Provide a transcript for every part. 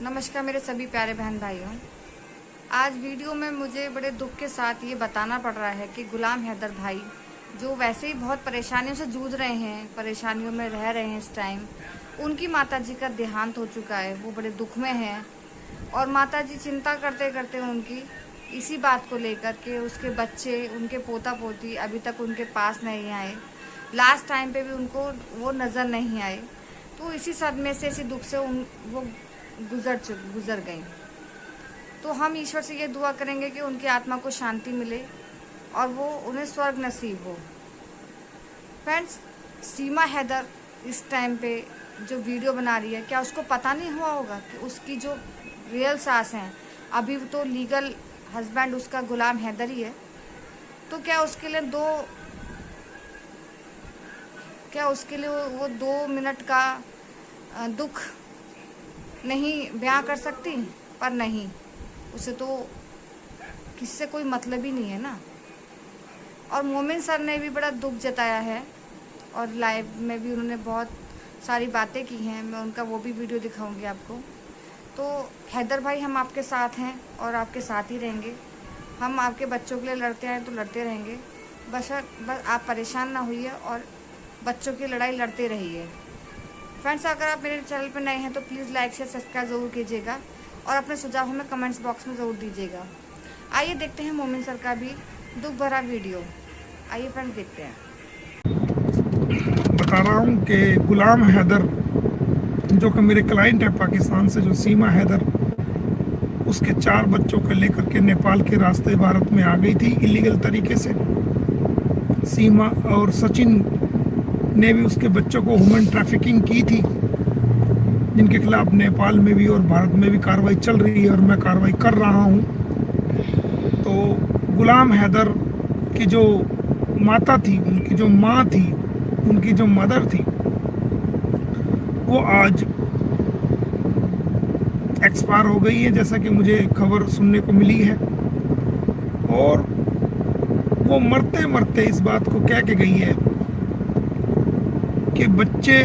नमस्कार मेरे सभी प्यारे बहन भाइयों। आज वीडियो में मुझे बड़े दुख के साथ ये बताना पड़ रहा है कि गुलाम हैदर भाई जो वैसे ही बहुत परेशानियों से जूझ रहे हैं, परेशानियों में रह रहे हैं इस टाइम, उनकी माताजी का देहांत हो चुका है। वो बड़े दुख में हैं और माताजी चिंता करते करते उनकी इसी बात को लेकर के उसके बच्चे, उनके पोता पोती अभी तक उनके पास नहीं आए। लास्ट टाइम पे भी उनको वो नज़र नहीं आए। तो इसी सदमे से, इसी दुख से वो गुजर गई। तो हम ईश्वर से ये दुआ करेंगे कि उनकी आत्मा को शांति मिले और वो उन्हें स्वर्ग नसीब हो। फ्रेंड्स, सीमा हैदर इस टाइम पे जो वीडियो बना रही है, क्या उसको पता नहीं हुआ होगा कि उसकी जो रियल सास हैं, अभी तो लीगल हस्बैंड उसका गुलाम हैदर ही है। तो क्या उसके लिए वो 2 मिनट का दुख नहीं बयां कर सकती? पर नहीं, उसे तो किससे कोई मतलब ही नहीं है ना। और मोमिन सर ने भी बड़ा दुख जताया है और लाइव में भी उन्होंने बहुत सारी बातें की हैं। मैं उनका वो भी वीडियो दिखाऊंगी आपको। तो हैदर भाई, हम आपके साथ हैं और आपके साथ ही रहेंगे। हम आपके बच्चों के लिए लड़ते आए तो लड़ते रहेंगे। बस आप परेशान ना होइए और बच्चों की लड़ाई लड़ते रहिए। फ्रेंड्स, अगर आप मेरे चैनल पर नए हैं तो प्लीज़ लाइक शेयर सब्सक्राइब ज़रूर कीजिएगा और अपने सुझाव हमें कमेंट्स बॉक्स में ज़रूर दीजिएगा। आइए देखते हैं मोमिन सर का भी दुख भरा वीडियो। आइए फ्रेंड्स, देखते हैं। बता रहा हूँ कि गुलाम हैदर जो कि मेरे क्लाइंट है पाकिस्तान से, जो सीमा हैदर, उसके 4 बच्चों को लेकर के नेपाल के रास्ते भारत में आ गई थी इलीगल तरीके से। सीमा और सचिन ने भी उसके बच्चों को ह्यूमन ट्रैफिकिंग की थी, जिनके खिलाफ नेपाल में भी और भारत में भी कार्रवाई चल रही है और मैं कार्रवाई कर रहा हूं। तो गुलाम हैदर की जो माता थी, उनकी जो माँ थी, उनकी जो मदर थी, वो आज एक्सपायर हो गई है, जैसा कि मुझे खबर सुनने को मिली है। और वो मरते मरते इस बात को कह के गई है कि बच्चे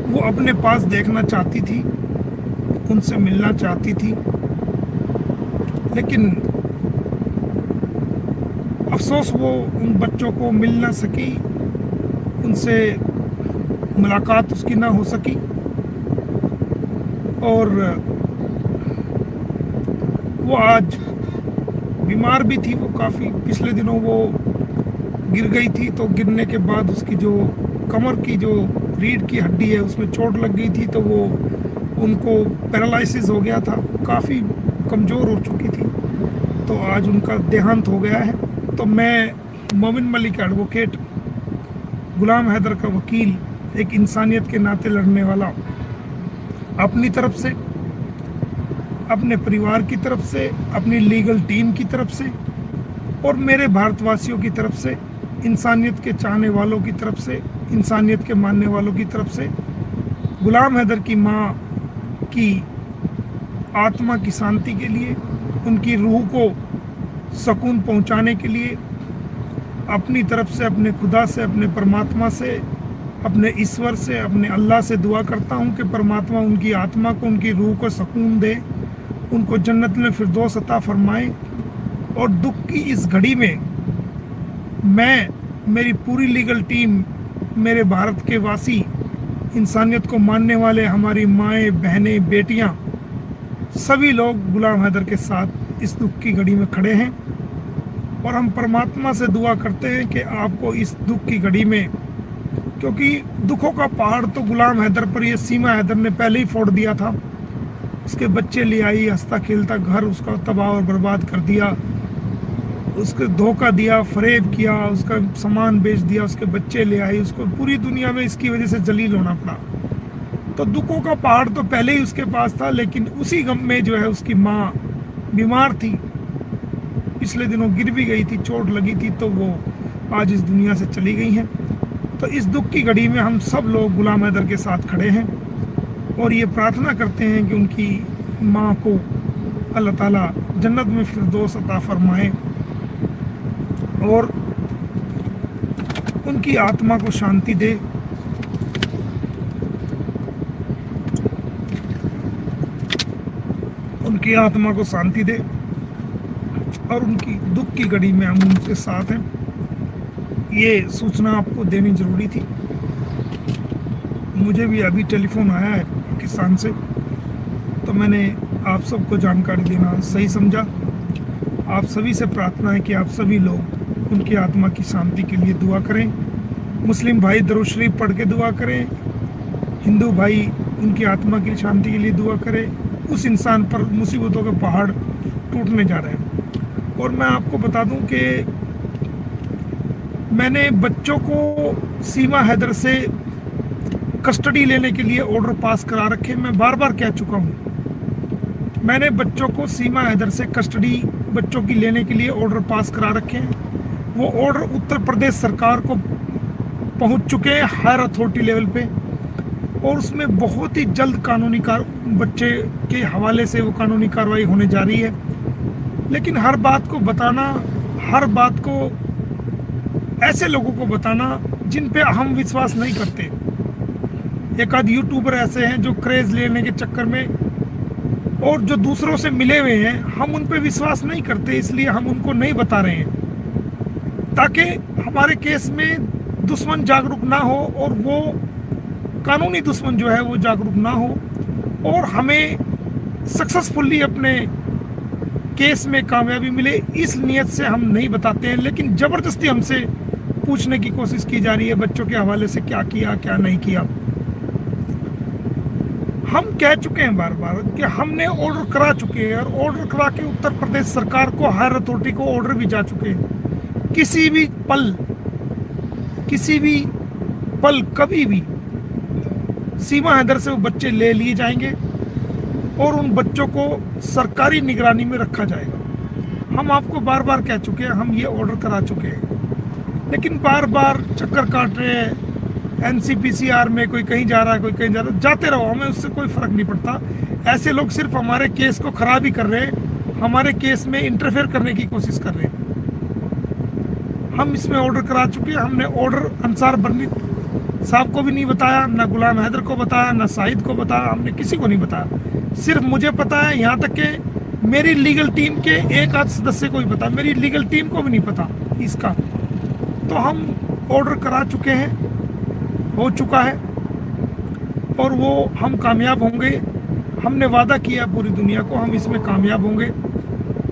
वो अपने पास देखना चाहती थी, उनसे मिलना चाहती थी, लेकिन अफसोस वो उन बच्चों को मिल ना सकी, उनसे मुलाकात उसकी ना हो सकी। और वो आज बीमार भी थी। वो काफ़ी पिछले दिनों वो गिर गई थी, तो गिरने के बाद उसकी जो कमर की जो रीढ़ की हड्डी है उसमें चोट लग गई थी, तो वो उनको पैरालिसिस हो गया था, काफ़ी कमज़ोर हो चुकी थी। तो आज उनका देहांत हो गया है। तो मैं मोमिन मलिक एडवोकेट, गुलाम हैदर का वकील, एक इंसानियत के नाते लड़ने वाला, अपनी तरफ से, अपने परिवार की तरफ से, अपनी लीगल टीम की तरफ से और मेरे भारतवासियों की तरफ से, इंसानियत के चाहने वालों की तरफ से, इंसानियत के मानने वालों की तरफ से, गुलाम हैदर की माँ की आत्मा की शांति के लिए, उनकी रूह को सुकून पहुँचाने के लिए अपनी तरफ से, अपने खुदा से, अपने परमात्मा से, अपने ईश्वर से, अपने अल्लाह से दुआ करता हूँ कि परमात्मा उनकी आत्मा को, उनकी रूह को सुकून दे, उनको जन्नत में फिरदौस अता फरमाए। और दुख की इस घड़ी में मैं, मेरी पूरी लीगल टीम, मेरे भारत के वासी, इंसानियत को मानने वाले, हमारी माएँ, बहनें, बेटियां, सभी लोग गुलाम हैदर के साथ इस दुख की घड़ी में खड़े हैं। और हम परमात्मा से दुआ करते हैं कि आपको इस दुख की घड़ी में, क्योंकि दुखों का पहाड़ तो गुलाम हैदर पर ये सीमा हैदर ने पहले ही फोड़ दिया था। उसके बच्चे ले आई, हंसता खेलता घर उसका तबाह और बर्बाद कर दिया, उसको धोखा दिया, फरेब किया, उसका सामान बेच दिया, उसके बच्चे ले आई, उसको पूरी दुनिया में इसकी वजह से जलील होना पड़ा। तो दुखों का पहाड़ तो पहले ही उसके पास था, लेकिन उसी गम में जो है उसकी माँ बीमार थी, पिछले दिनों गिर भी गई थी, चोट लगी थी, तो वो आज इस दुनिया से चली गई हैं। तो इस दुख की घड़ी में हम सब लोग गुलाम हैदर के साथ खड़े हैं और ये प्रार्थना करते हैं कि उनकी माँ को अल्लाह ताला जन्नत में फिरदौस अता फरमाए और उनकी आत्मा को शांति दे। उनकी आत्मा को शांति दे और उनकी दुख की घड़ी में हम उनके साथ हैं। ये सूचना आपको देनी जरूरी थी। मुझे भी अभी टेलीफोन आया है पाकिस्तान से, तो मैंने आप सबको जानकारी देना सही समझा। आप सभी से प्रार्थना है कि आप सभी लोग उनकी आत्मा की शांति के लिए दुआ करें। मुस्लिम भाई दरूद शरीफ पढ़ के दुआ करें, हिंदू भाई उनकी आत्मा की शांति के लिए दुआ करें। उस इंसान पर मुसीबतों के पहाड़ टूटने जा रहे हैं। और मैं आपको बता दूं कि मैंने बच्चों को सीमा हैदर से कस्टडी लेने के लिए ऑर्डर पास करा रखे। मैं बार बार कह चुका हूं, मैंने बच्चों को सीमा हैदर से कस्टडी बच्चों की लेने के लिए ऑर्डर पास करा रखे हैं। वो ऑर्डर उत्तर प्रदेश सरकार को पहुंच चुके हैं हायर अथॉरिटी लेवल पे, और उसमें बहुत ही जल्द कानूनी बच्चे के हवाले से वो कानूनी कार्रवाई होने जा रही है। लेकिन हर बात को बताना, हर बात को ऐसे लोगों को बताना जिन पे हम विश्वास नहीं करते। एक आध यूट्यूबर ऐसे हैं जो क्रेज लेने के चक्कर में और जो दूसरों से मिले हुए हैं, हम उन पे विश्वास नहीं करते, इसलिए हम उनको नहीं बता रहे हैं, ताकि हमारे केस में दुश्मन जागरूक ना हो और वो कानूनी दुश्मन जो है वो जागरूक ना हो, और हमें सक्सेसफुली अपने केस में कामयाबी मिले। इस नियत से हम नहीं बताते हैं। लेकिन ज़बरदस्ती हमसे पूछने की कोशिश की जा रही है बच्चों के हवाले से क्या किया क्या नहीं किया। हम कह चुके हैं बार बार कि हमने ऑर्डर करा चुके हैं, और ऑर्डर करा के उत्तर प्रदेश सरकार को, हायर अथॉरिटी को ऑर्डर भी जा चुके हैं। किसी भी पल कभी भी सीमा हैदर से वो बच्चे ले लिए जाएंगे और उन बच्चों को सरकारी निगरानी में रखा जाएगा। हम आपको बार बार कह चुके हैं, हम ये ऑर्डर करा चुके हैं, लेकिन बार बार चक्कर काट रहे हैं। NCPCR में कोई कहीं जा रहा है, कोई कहीं जा रहा है, जाते रहो, हमें उससे कोई फर्क नहीं पड़ता। ऐसे लोग सिर्फ हमारे केस को खराब ही कर रहे हैं, हमारे केस में इंटरफेयर करने की कोशिश कर रहे हैं। हम इसमें ऑर्डर करा चुके हैं। हमने ऑर्डर अंसार बर्नी साहब को भी नहीं बताया, ना गुलाम हैदर को बताया, ना शाहिद को बताया, हमने किसी को नहीं बताया। सिर्फ मुझे पता है, यहाँ तक कि मेरी लीगल टीम के एक आध सदस्य को भी पता, मेरी लीगल टीम को भी नहीं पता इसका। तो हम ऑर्डर करा चुके हैं, हो चुका है, और वो हम कामयाब होंगे। हमने वादा किया पूरी दुनिया को, हम इसमें कामयाब होंगे।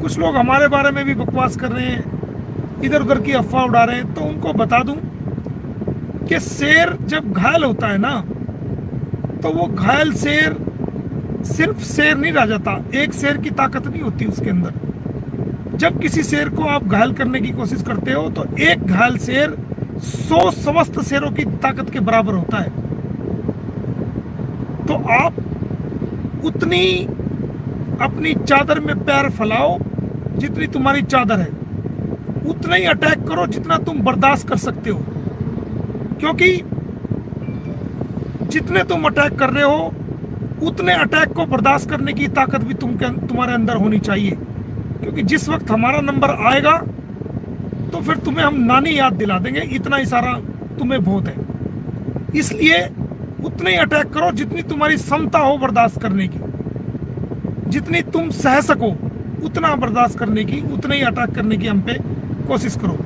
कुछ लोग हमारे बारे में भी बकवास कर रहे हैं, इधर उधर की अफवाह उड़ा रहे हैं, तो उनको बता दूं कि शेर जब घायल होता है ना, तो वो घायल शेर सिर्फ शेर नहीं रह जाता। एक शेर की ताकत नहीं होती उसके अंदर। जब किसी शेर को आप घायल करने की कोशिश करते हो, तो एक घायल शेर 100 स्वस्थ शेरों की ताकत के बराबर होता है। तो आप उतनी अपनी चादर में पैर फैलाओ जितनी तुम्हारी चादर है, उतना ही अटैक करो जितना तुम बर्दाश्त कर सकते हो, क्योंकि जितने तुम अटैक कर रहे हो उतने अटैक को बर्दाश्त करने की ताकत भी तुम्हारे अंदर होनी चाहिए। क्योंकि जिस वक्त हमारा नंबर आएगा तो फिर तुम्हें हम नानी याद दिला देंगे, इतना ही सारा तुम्हें बहुत है। इसलिए उतने ही अटैक करो जितनी तुम्हारी क्षमता हो बर्दाश्त करने की, जितनी तुम सह सको उतना बर्दाश्त करने की, उतने ही अटैक करने की हम पे कोशिश करो।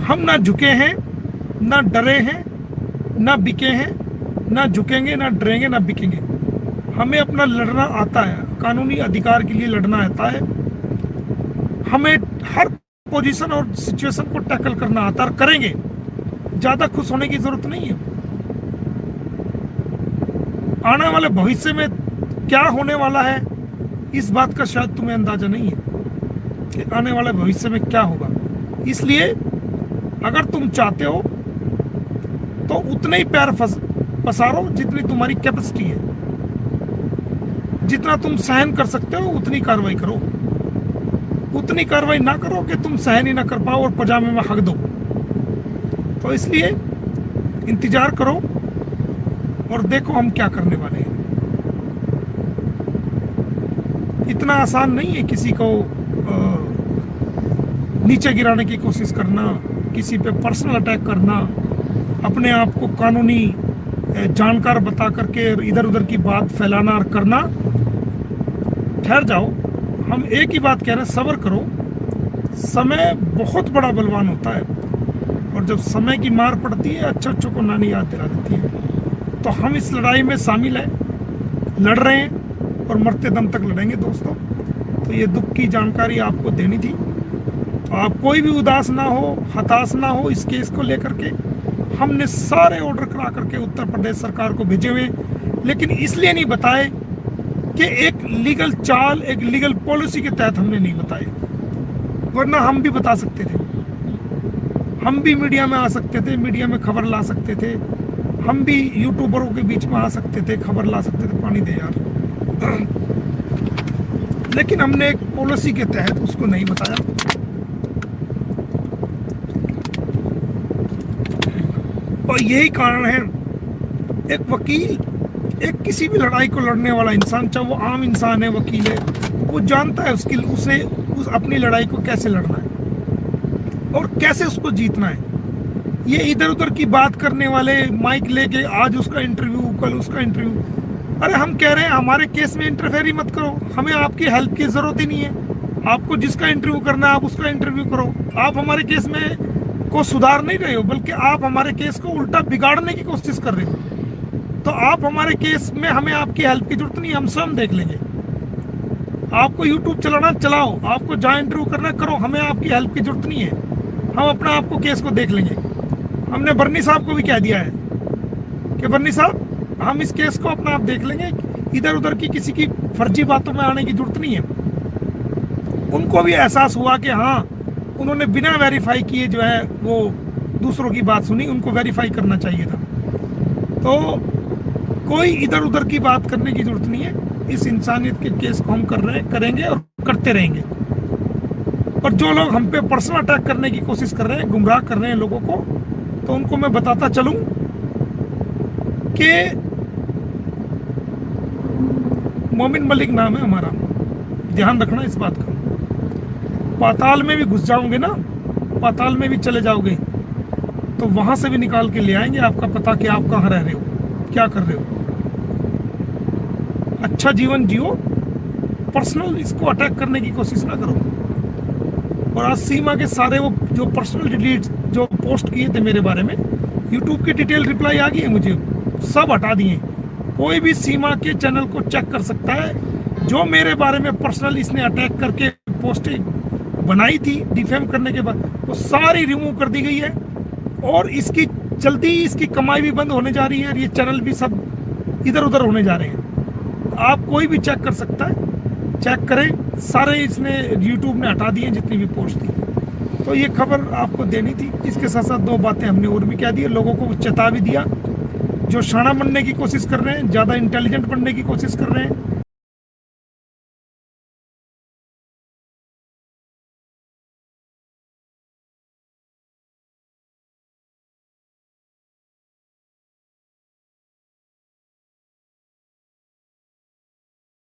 हम ना झुके हैं, ना डरे हैं, ना बिके हैं, ना झुकेंगे, ना डरेंगे, ना बिकेंगे। हमें अपना लड़ना आता है, कानूनी अधिकार के लिए लड़ना आता है। हमें हर पोजीशन और सिचुएशन को टैकल करना आता है, करेंगे। ज़्यादा खुश होने की ज़रूरत नहीं है। आने वाले भविष्य में क्या होने वाला है, इस बात का शायद तुम्हें अंदाजा नहीं है कि आने वाले भविष्य में क्या होगा। इसलिए अगर तुम चाहते हो तो उतने ही पैर पसारो जितनी तुम्हारी कैपेसिटी है, जितना तुम सहन कर सकते हो उतनी कार्रवाई करो। उतनी कार्रवाई ना करो कि तुम सहन ही ना कर पाओ और पजामे में हक दो। तो इसलिए इंतजार करो और देखो हम क्या करने वाले हैं। इतना आसान नहीं है किसी को नीचे गिराने की कोशिश करना, किसी पे पर्सनल अटैक करना, अपने आप को कानूनी जानकार बता करके इधर उधर की बात फैलाना और करना। ठहर जाओ, हम एक ही बात कह रहे हैं, सब्र करो। समय बहुत बड़ा बलवान होता है, और जब समय की मार पड़ती है अच्छों को नानी याद दिला देती है। तो हम इस लड़ाई में शामिल हैं, लड़ रहे हैं और मरते दम तक लड़ेंगे दोस्तों। तो ये दुख की जानकारी आपको देनी थी। तो आप कोई भी उदास ना हो, हताश ना हो इस केस को लेकर के। हमने सारे ऑर्डर करा करके उत्तर प्रदेश सरकार को भेजे हुए, लेकिन इसलिए नहीं बताए कि एक लीगल चाल, एक लीगल पॉलिसी के तहत हमने नहीं बताए, वरना हम भी बता सकते थे, हम भी मीडिया में आ सकते थे, मीडिया में खबर ला सकते थे, हम भी यूट्यूबरों के बीच में आ सकते थे, खबर ला सकते थे। पानी दे यार। लेकिन हमने एक पॉलिसी के तहत उसको नहीं बताया। और यही कारण है, एक वकील, एक किसी भी लड़ाई को लड़ने वाला इंसान, चाहे वो आम इंसान है, वकील है, वो जानता है उसे अपनी लड़ाई को कैसे लड़ना है और कैसे उसको जीतना है। ये इधर उधर की बात करने वाले, माइक लेके आज उसका इंटरव्यू, कल उसका इंटरव्यू। अरे हम कह रहे हैं हमारे केस में इंटरफेयर ही मत करो, हमें आपकी हेल्प की जरूरत ही नहीं है। आपको जिसका इंटरव्यू करना है आप उसका इंटरव्यू करो। आप हमारे केस में को सुधार नहीं रहे हो, बल्कि आप हमारे केस को उल्टा बिगाड़ने की कोशिश कर रहे हो। तो आप हमारे केस में, हमें आपकी हेल्प की जरूरत नहीं, हम स्वयं देख लेंगे। आपको यूट्यूब चलाना चलाओ, आपको जहाँ इंटरव्यू करना करो, हमें आपकी हेल्प की जरूरत नहीं है। हम अपना आपको केस को देख लेंगे। हमने बर्नी साहब को भी कह दिया है कि बर्नी साहब, हम इस केस को अपना आप देख लेंगे, इधर उधर की किसी की फर्जी बातों में आने की जरूरत नहीं है। उनको भी एहसास हुआ कि हाँ, उन्होंने बिना वेरीफाई किए जो है वो दूसरों की बात सुनी, उनको वेरीफाई करना चाहिए था। तो कोई इधर उधर की बात करने की जरूरत नहीं है। इस इंसानियत के केस को हम करेंगे और करते रहेंगे। और जो लोग हम पे पर्सनल अटैक करने की कोशिश कर रहे हैं, गुमराह कर रहे हैं लोगों को, तो उनको मैं बताता चलूं कि मोमिन मलिक नाम है हमारा, ध्यान रखना इस बात का। पाताल में भी घुस जाओगे ना, पाताल में भी चले जाओगे, तो वहां से भी निकाल के ले आएंगे आपका पता कि आप कहाँ रह रहे हो, क्या कर रहे हो। अच्छा जीवन जियो, पर्सनल इसको अटैक करने की कोशिश ना करो। और आज सीमा के सारे वो जो पर्सनल डिलीट जो पोस्ट किए थे मेरे बारे में, यूट्यूब की डिटेल रिप्लाई आ गई है मुझे, सब हटा दिए। कोई भी सीमा के चैनल को चेक कर सकता है, जो मेरे बारे में पर्सनल इसने अटैक करके पोस्टिंग बनाई थी डिफेम करने के बाद, वो सारी रिमूव कर दी गई है। और इसकी जल्दी इसकी कमाई भी बंद होने जा रही है, और ये चैनल भी सब इधर उधर होने जा रहे हैं। आप कोई भी चेक कर सकता है, चेक करें, सारे इसने यूट्यूब ने हटा दिए जितनी भी पोस्ट थी। तो ये खबर आपको देनी थी। इसके साथ साथ दो बातें हमने और भी कह दी, लोगों को चेता भी दिया। जो शाना बनने की कोशिश कर रहे हैं, ज़्यादा इंटेलिजेंट बनने की कोशिश कर रहे हैं,